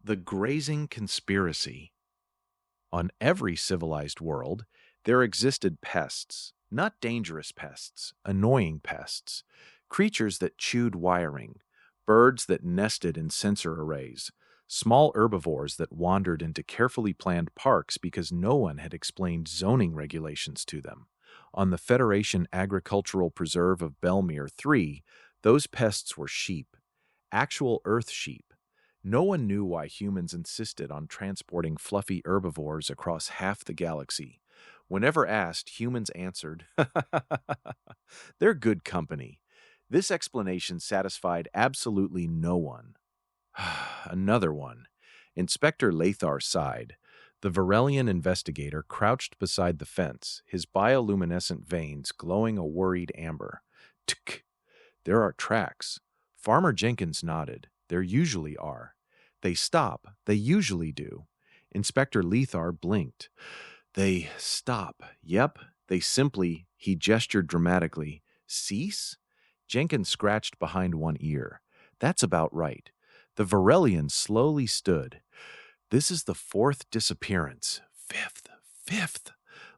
The Grazing Conspiracy. On every civilized world, there existed pests, not dangerous pests, annoying pests, creatures that chewed wiring, birds that nested in sensor arrays, small herbivores that wandered into carefully planned parks because no one had explained zoning regulations to them. On the Federation Agricultural Preserve of Belmere 3, those pests were sheep, actual Earth sheep. No one knew why humans insisted on transporting fluffy herbivores across half the galaxy. Whenever asked, humans answered, "They're good company." This explanation satisfied absolutely no one. Another one. Inspector Lethar sighed. The Virellian investigator crouched beside the fence, his bioluminescent veins glowing a worried amber. Tk! There are tracks. Farmer Jenkins nodded. There usually are. They stop. They usually do. Inspector Lethar blinked. They stop. Yep. They simply, he gestured dramatically, cease? Jenkins scratched behind one ear. That's about right. The Virellian slowly stood. This is the fourth disappearance. Fifth.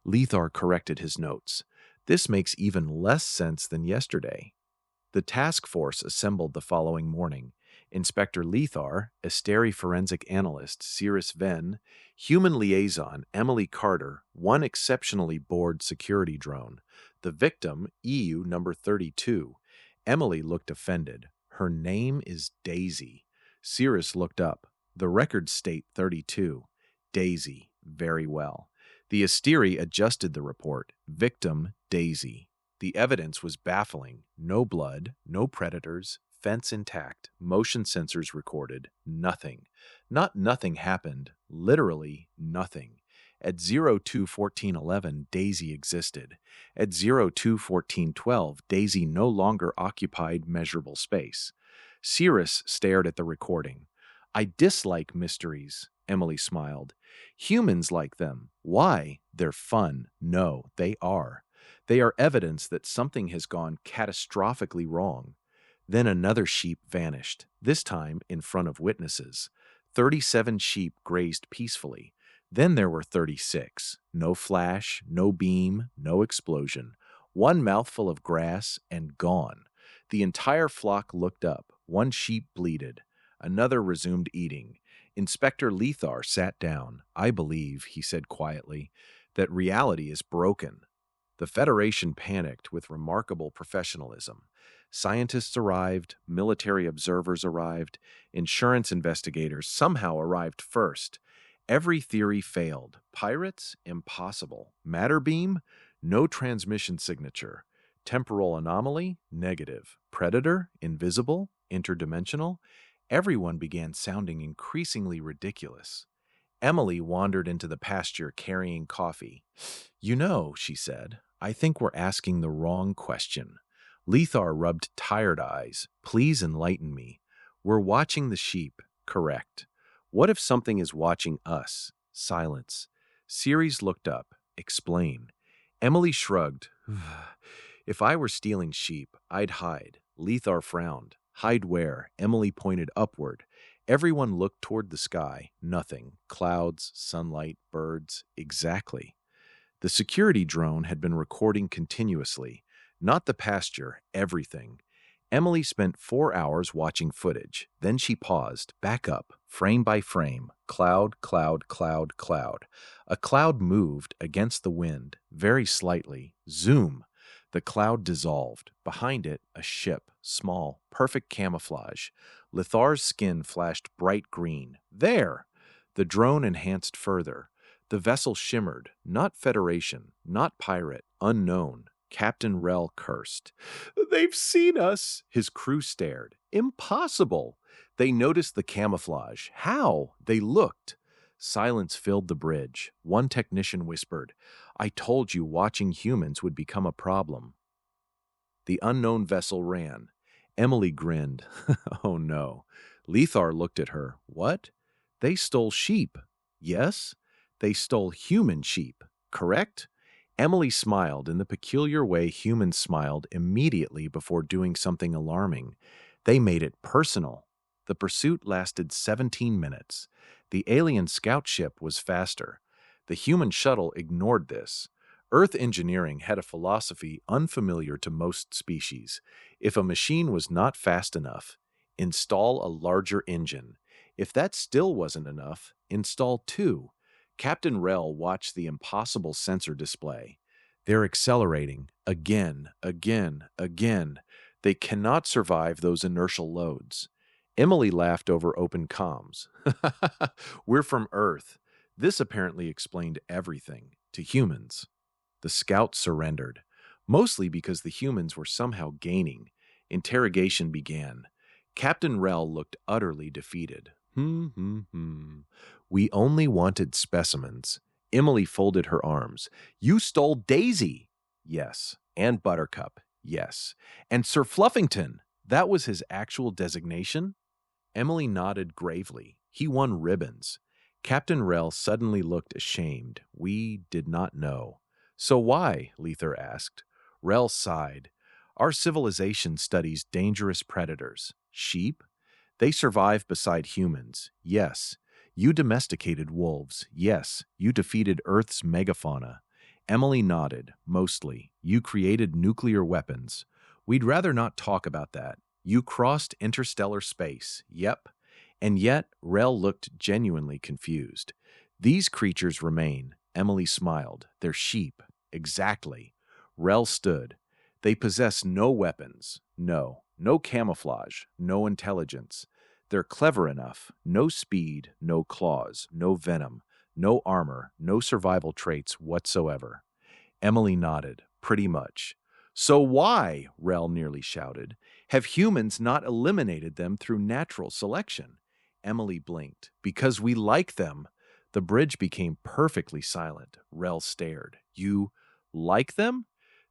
Lethar corrected his notes. This makes even less sense than yesterday. The task force assembled the following morning. Inspector Lethar, Asteri forensic analyst Seris Venn, human liaison Emily Carter, one exceptionally bored security drone. The victim, EU number 32. Emily looked offended. Her name is Daisy. Seris looked up. The records state 32. Daisy. Very well. The Asteri adjusted the report. Victim, Daisy. The evidence was baffling. No blood, no predators, fence intact, motion sensors recorded, nothing. Not nothing happened, literally nothing. At 02:14:11, Daisy existed. At 02:14:12, Daisy no longer occupied measurable space. Seris stared at the recording. I dislike mysteries, Emily smiled. Humans like them. Why? They're fun. No, they are. They are evidence that something has gone catastrophically wrong. Then another sheep vanished, this time in front of witnesses. 37 sheep grazed peacefully. Then there were 36. No flash, no beam, no explosion. One mouthful of grass and gone. The entire flock looked up. One sheep bleated. Another resumed eating. Inspector Lethar sat down. I believe, he said quietly, that reality is broken. The Federation panicked with remarkable professionalism. Scientists arrived, military observers arrived, insurance investigators somehow arrived first. Every theory failed. Pirates? Impossible. Matter beam? No transmission signature. Temporal anomaly? Negative. Predator? Invisible? Interdimensional? Everyone began sounding increasingly ridiculous. Emily wandered into the pasture carrying coffee. You know, she said, I think we're asking the wrong question. Lethar rubbed tired eyes. Please enlighten me. We're watching the sheep. Correct. What if something is watching us? Silence. Seris looked up. Explain. Emily shrugged. If I were stealing sheep, I'd hide. Lethar frowned. Hide where? Emily pointed upward. Everyone looked toward the sky. Nothing. Clouds, sunlight, birds. Exactly. The security drone had been recording continuously. Not the pasture, everything. Emily spent 4 hours watching footage. Then she paused, back up, frame by frame. Cloud, cloud, cloud, cloud. A cloud moved against the wind, very slightly. Zoom. The cloud dissolved. Behind it, a ship, small, perfect camouflage. Lethar's skin flashed bright green. There! The drone enhanced further. The vessel shimmered. Not Federation, not pirate, unknown. Captain Rel cursed. They've seen us! His crew stared. Impossible! They noticed the camouflage. How? They looked. Silence filled the bridge. One technician whispered, I told you watching humans would become a problem. The unknown vessel ran. Emily grinned. Oh no. Lethar looked at her. What? They stole sheep. Yes? They stole human sheep. Correct? Emily smiled in the peculiar way humans smiled immediately before doing something alarming. They made it personal. The pursuit lasted 17 minutes. The alien scout ship was faster. The human shuttle ignored this. Earth engineering had a philosophy unfamiliar to most species. If a machine was not fast enough, install a larger engine. If that still wasn't enough, install two. Captain Rel watched the impossible sensor display. They're accelerating again, again, again. They cannot survive those inertial loads. Emily laughed over open comms. We're from Earth. This apparently explained everything to humans. The scouts surrendered, mostly because the humans were somehow gaining. Interrogation began. Captain Rel looked utterly defeated. We only wanted specimens. Emily folded her arms. You stole Daisy. Yes. And Buttercup. Yes. And Sir Fluffington. That was his actual designation? Emily nodded gravely. He won ribbons. Captain Rel suddenly looked ashamed. We did not know. So why? Lethar asked. Rel sighed. Our civilization studies dangerous predators. Sheep? They survive beside humans. Yes. You domesticated wolves. Yes. You defeated Earth's megafauna. Emily nodded. Mostly. You created nuclear weapons. We'd rather not talk about that. You crossed interstellar space. Yep. And yet, Rel looked genuinely confused. These creatures remain. Emily smiled. They're sheep. Exactly. Rel stood. They possess no weapons. No camouflage. No intelligence. They're clever enough. No speed, no claws, no venom, no armor, no survival traits whatsoever. Emily nodded. Pretty much. So why, Rel nearly shouted, have humans not eliminated them through natural selection? Emily blinked. Because we like them. The bridge became perfectly silent. Rel stared. You like them?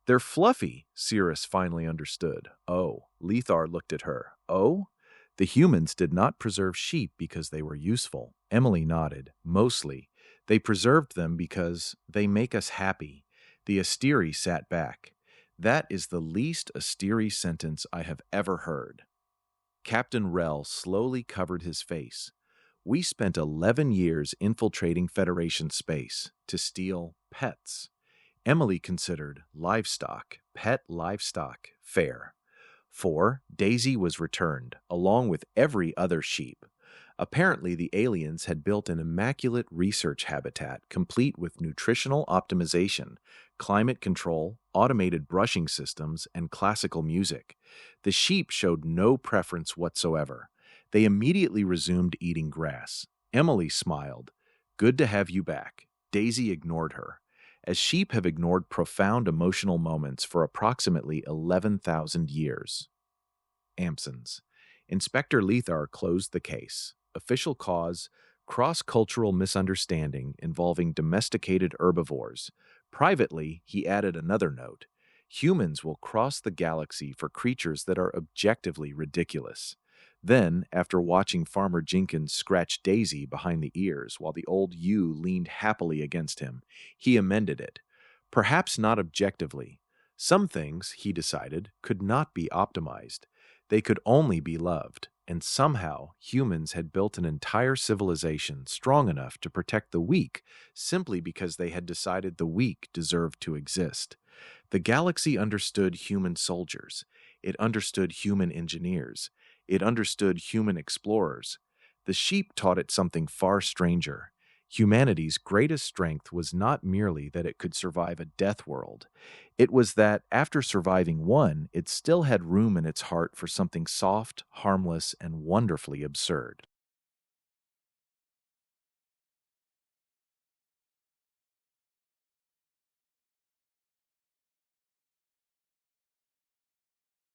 They're fluffy, Seris finally understood. Oh, Lethar looked at her. Oh? The humans did not preserve sheep because they were useful. Emily nodded. Mostly. They preserved them because they make us happy. The Asteri sat back. That is the least Asteri sentence I have ever heard. Captain Rel slowly covered his face. We spent 11 years infiltrating Federation space to steal pets. Emily considered livestock, pet livestock, fair. 4. Daisy was returned, along with every other sheep. Apparently, the aliens had built an immaculate research habitat complete with nutritional optimization, climate control, automated brushing systems, and classical music. The sheep showed no preference whatsoever. They immediately resumed eating grass. Emily smiled. Good to have you back. Daisy ignored her. As sheep have ignored profound emotional moments for approximately 11,000 years. Amsons. Inspector Lethar closed the case. Official cause, cross-cultural misunderstanding involving domesticated herbivores. Privately, he added another note. Humans will cross the galaxy for creatures that are objectively ridiculous. Then, after watching Farmer Jenkins scratch Daisy behind the ears while the old ewe leaned happily against him, he amended it. Perhaps not objectively. Some things, he decided, could not be optimized. They could only be loved, and somehow humans had built an entire civilization strong enough to protect the weak simply because they had decided the weak deserved to exist. The galaxy understood human soldiers. It understood human engineers. It understood human explorers. The sheep taught it something far stranger. Humanity's greatest strength was not merely that it could survive a death world. It was that, after surviving one, it still had room in its heart for something soft, harmless, and wonderfully absurd.